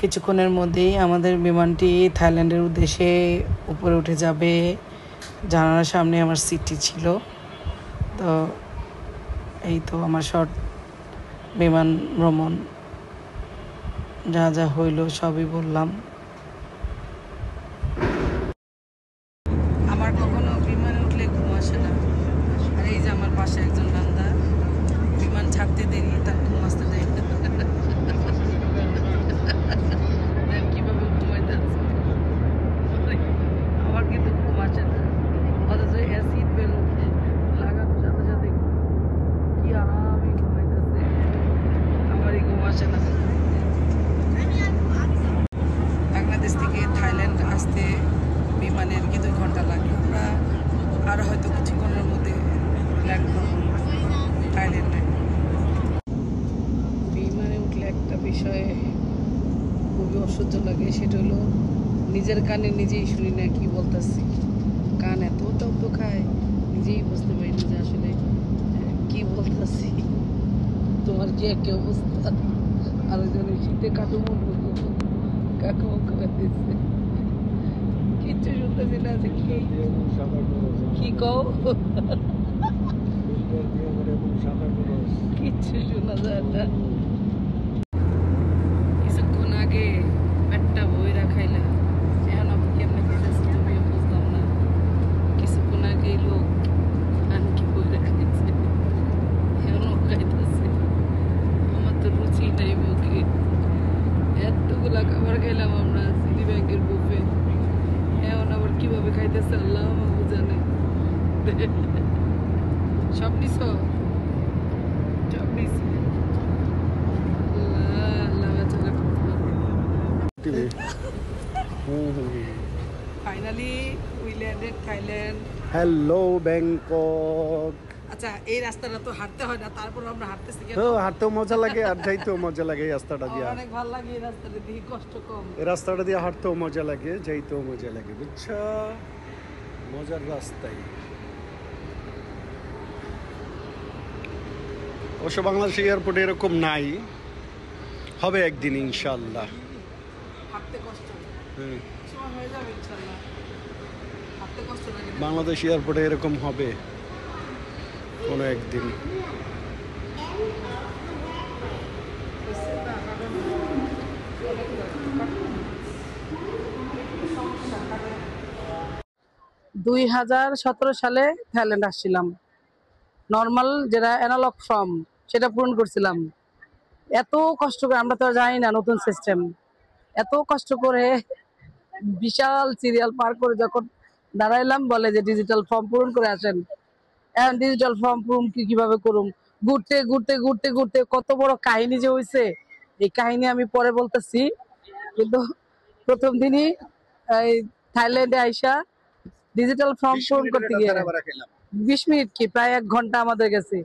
কিছুক্ষণের মধ্যেই আমাদের বিমানটি থাইল্যান্ডের উদ্দেশ্যে উপরে উঠে যাবে। জানালার সামনে আমার সিটটি ছিল। তো এই তো আমার শর্ট বিমান ভ্রমণ যা যা হইল সবই বললাম। আমার কখনো বিমানে উঠলে ঘুম আসে না। আর এই যে আমার পাশে একজন বান্দা, বিমান ছাড়তে দেরি তার ঘুম আসতে দেয় কিভাবে ঘুমাইতে আমার কিন্তু ঘুম আসে না, অথচ সিট বেল্ট লাগানোর সাথে সাথে কি আরামে ঘুমাইতেছে, আমারই ঘুম আসে না। বাংলাদেশ থেকে থাইল্যান্ড আসতে বিমানের কি 2 ঘন্টা লাগে। আমরা আর হয়তো কিছুক্ষণের মধ্যে ল্যান্ড করব থাইল্যান্ডে। বিমানে উঠলে একটা বিষয়ে খুবই অসহ্য লাগে, সেটা হলো নিজের কানে নিজেই শুনি না কি বলতেছি। কান এত শব্দ খায়, নিজেই বুঝতে পারি না যে আসলে কি বলতেছি। তোমার কি একটা অবস্থা? আরেকজনের শীতে কাটু মরবো কাকু করে দিচ্ছে, কিচ্ছু শুনতেছি না যে কি কও, কিচ্ছু শোনা যায় না। কিছুক্ষণ আগে পেটটা বইরা খাইলা, এখন আমি কেমনে খাইতেছি তুমি বুঝলাম না। কিছুক্ষণ আগে লোক কি বইরা খাইছে, এখনো খাইতেছে। আমার তো রুচি নাই মুখে। এতগুলা খাবার খাইলাম আমরা সিটি ব্যাংকের বুফে, এখন আবার কিভাবে খাইতেছে আল্লাহ আমাকে জানে। সব নিছ, সব নিছি। Finally we landed Thailand. Hello Bangkok. আচ্ছা, এই রাস্তাটা তো হাঁটতে হয় না, তারপর আমরা হাঁটতেছি কেন? হাঁটতেও মজা লাগে আর যাইতেও মজা লাগে। এই রাস্তাটা দিয়ে অনেক ভালো লাগে, এই রাস্তাটা দিয়ে কষ্ট কম। এই রাস্তাটা দিয়ে হাঁটতেও মজা লাগে, যাইতেও মজা লাগে, বুঝছো? মজার রাস্তাই। অবশ্য বাংলাদেশ এয়ারপোর্টে এরকম নাই, হবে একদিন ইনশাল্লাহ। হাঁটতে কষ্ট, সময় হয়ে যাবে ইনশাল্লাহ। হাঁটতে কষ্ট লাগে, বাংলাদেশ এয়ারপোর্টে এরকম হবে কোনো একদিন। দুই 2017 সালে থাইল্যান্ড আসছিলাম। নর্মাল যেটা অ্যানালগ ফর্ম সেটা পূরণ করছিলাম। এত কষ্ট করে, আমরা তো জানি না নতুন সিস্টেম, এত কষ্ট করে বিশাল সিরিয়াল পার করে যখন দাঁড়াইলাম, বলে যে ডিজিটাল ফর্ম পূরণ করে আসেন। এখন ডিজিটাল ফর্ম পূরণ কিভাবে করুম, ঘুরতে ঘুরতে ঘুরতে ঘুরতে কত বড় কাহিনী যে হয়েছে, এই কাহিনী আমি পরে বলতেছি। কিন্তু প্রথম দিনই এই থাইল্যান্ডে আইসা ডিজিটাল ফর্ম পূরণ করতে গিয়ে 20 মিনিট কি প্রায় 1 ঘন্টা আমাদের গেছে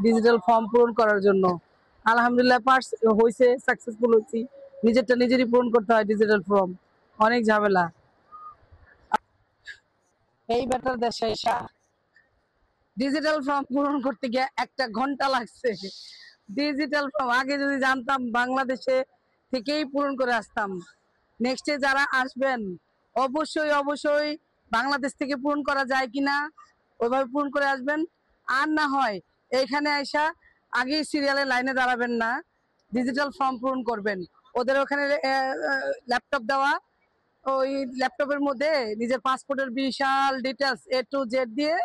ডিজিটাল ফর্ম পূরণ করার জন্য। আলহামদুলিল্লাহ পাস হয়েছে, সাকসেসফুল হয়েছি। নিজেরটা নিজেরই পূরণ করতে হয় ডিজিটাল ফর্ম, অনেক ঝামেলা। এই বেটার দেশে এসা ডিজিটাল ফর্ম পূরণ করতে গিয়ে 1 ঘন্টা লাগছে। ডিজিটাল ফর্ম আগে যদি জানতাম বাংলাদেশে থেকেই পূরণ করে আসতাম। নেক্সটে যারা আসবেন অবশ্যই অবশ্যই বাংলাদেশ থেকে পূরণ করা যায় কিনা ওইভাবে পূরণ করে আসবেন। আর না হয় এইখানে আইসা আগে সিরিয়ালে লাইনে দাঁড়াবেন না, ডিজিটাল ফর্ম পূরণ করবেন। ওদের ওখানে ল্যাপটপ দেওয়া, ওই ল্যাপটপের মধ্যে নিজের পাসপোর্টের বিশাল ডিটেলস A to Z দিয়ে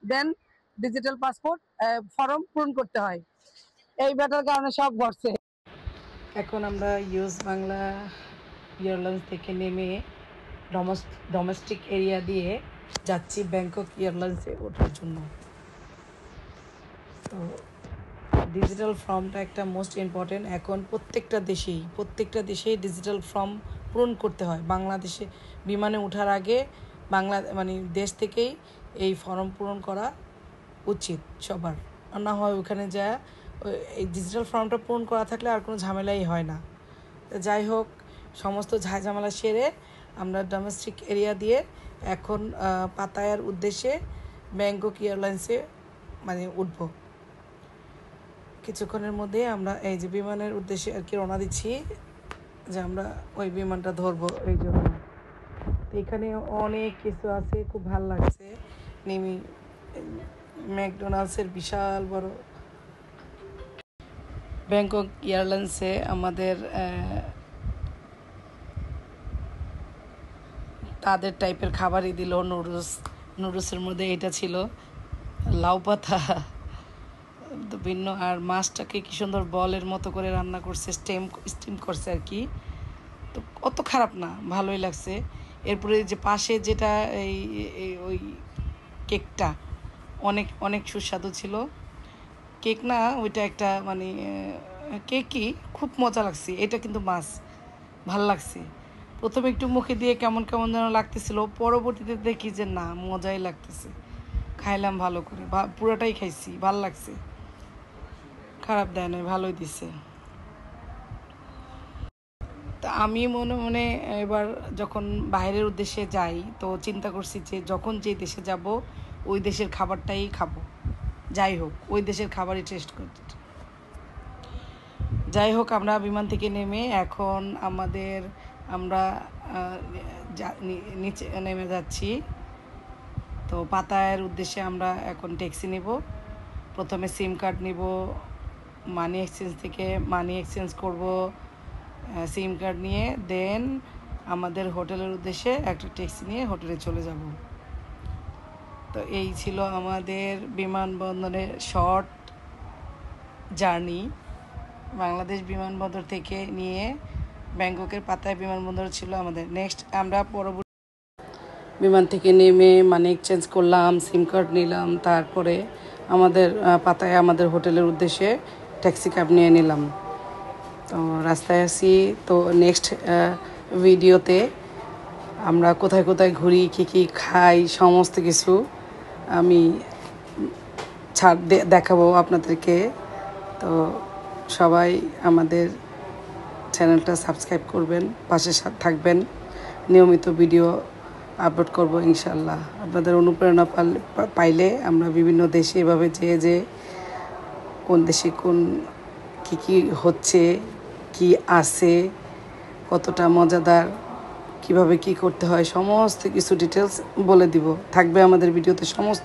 দেন ডিজিটাল পাসপোর্ট ফর্ম পূরণ করতে হয়। এই ব্যাটার কারণে সব ঘটছে। এখন আমরা ইউএস বাংলা এয়ারলাইন্স থেকে নেমে ডোমেস্টিক এরিয়া দিয়ে যাচ্ছি ব্যাংকক এয়ারলাইন্সে ওঠার জন্য। তো ডিজিটাল ফর্মটা একটা মোস্ট ইম্পর্টেন্ট। এখন প্রত্যেকটা দেশেই ডিজিটাল ফর্ম পূরণ করতে হয়। বাংলাদেশে বিমানে ওঠার আগে মানে দেশ থেকেই এই ফর্ম পূরণ করা উচিত সবার। না হয় ওখানে যা এই ডিজিটাল ফর্মটা পূরণ করা থাকলে আর কোনো ঝামেলাই হয় না। যাই হোক, সমস্ত ঝামেলা সেরে আমরা ডোমেস্টিক এরিয়া দিয়ে এখন পাতায়ার উদ্দেশ্যে ব্যাংকক এয়ারলাইন্সে মানে উঠবো। কিছুক্ষণের মধ্যে আমরা এই যে বিমানের উদ্দেশ্যে আর কি রওনা দিচ্ছি। যে আমরা ওই বিমানটা ধরবো এই জন্য। তো এখানে অনেক কিছু আছে, খুব ভালো লাগছে। নেমি ম্যাকডোনাল্ডসের বিশাল বড় ব্যাংকক এয়ারলাইন্সে আমাদের তাদের টাইপের খাবারই দিল। নুডলসের মধ্যে এটা ছিল লাউ পাতা তো ভিন্ন, আর মাছটাকে কি সুন্দর বলের মতো করে রান্না করছে, স্টিম করছে আর কি। তো অত খারাপ না, ভালোই লাগছে। এরপরে যে পাশে যেটা ওই কেকটা অনেক অনেক সুস্বাদু ছিল। কেক না, ওইটা একটা মানে কেকই, খুব মজা লাগছে। এটা কিন্তু মাছ, ভাল লাগছে। প্রথমে একটু মুখে দিয়ে কেমন কেমন যেন লাগতেছিল, পরবর্তীতে দেখি যে না, মজাই লাগতেছে। খাইলাম ভালো করে, পুরোটাই খাইছি, ভাল লাগছে, খারাপ দেয় নাই, ভালোই দিছে। তা আমি মনে মনে এবার যখন বাইরের উদ্দেশ্যে যাই তো চিন্তা করছি যে যখন যে দেশে যাব ওই দেশের খাবারটাই খাবো, যাই হোক ওই দেশের খাবারই টেস্ট করতে। যাই হোক, আমরা বিমান থেকে নেমে এখন আমরা নিচে নেমে যাচ্ছি। তো পাতায়ের উদ্দেশ্যে আমরা এখন ট্যাক্সি নিব। প্রথমে সিম কার্ড নিব, মানি এক্সচেঞ্জ থেকে মানি এক্সচেঞ্জ করব, সিম কার্ড নিয়ে দেন আমাদের হোটেলের উদ্দেশ্যে একটা ট্যাক্সি নিয়ে হোটেলে চলে যাব। তো এই ছিল আমাদের বিমানবন্দরের শর্ট জার্নি। বাংলাদেশ বিমানবন্দর থেকে নিয়ে ব্যাংককের পাতায় বিমানবন্দর ছিল আমাদের। নেক্সট আমরা পরবর্তী বিমান থেকে নেমে মানি এক্সচেঞ্জ করলাম, সিম কার্ড নিলাম, তারপরে আমাদের পাতায় আমাদের হোটেলের উদ্দেশ্যে ট্যাক্সি ক্যাব নিয়ে নিলাম। তো রাস্তায় আছি। তো নেক্সট ভিডিওতে আমরা কোথায় কোথায় ঘুরি, কী কী খাই, সমস্ত কিছু আমি দেখাবো আপনাদেরকে। তো সবাই আমাদের চ্যানেলটা সাবস্ক্রাইব করবেন, পাশে থাকবেন। নিয়মিত ভিডিও আপলোড করব ইনশাল্লাহ। আপনাদের অনুপ্রেরণা পাইলে আমরা বিভিন্ন দেশে এভাবে যে কোন দেশে কী কী হচ্ছে, কি আছে, কতটা মজাদার, কিভাবে কি করতে হয়, সমস্ত কিছু ডিটেলস বলে দিব। থাকবে আমাদের ভিডিওতে সমস্ত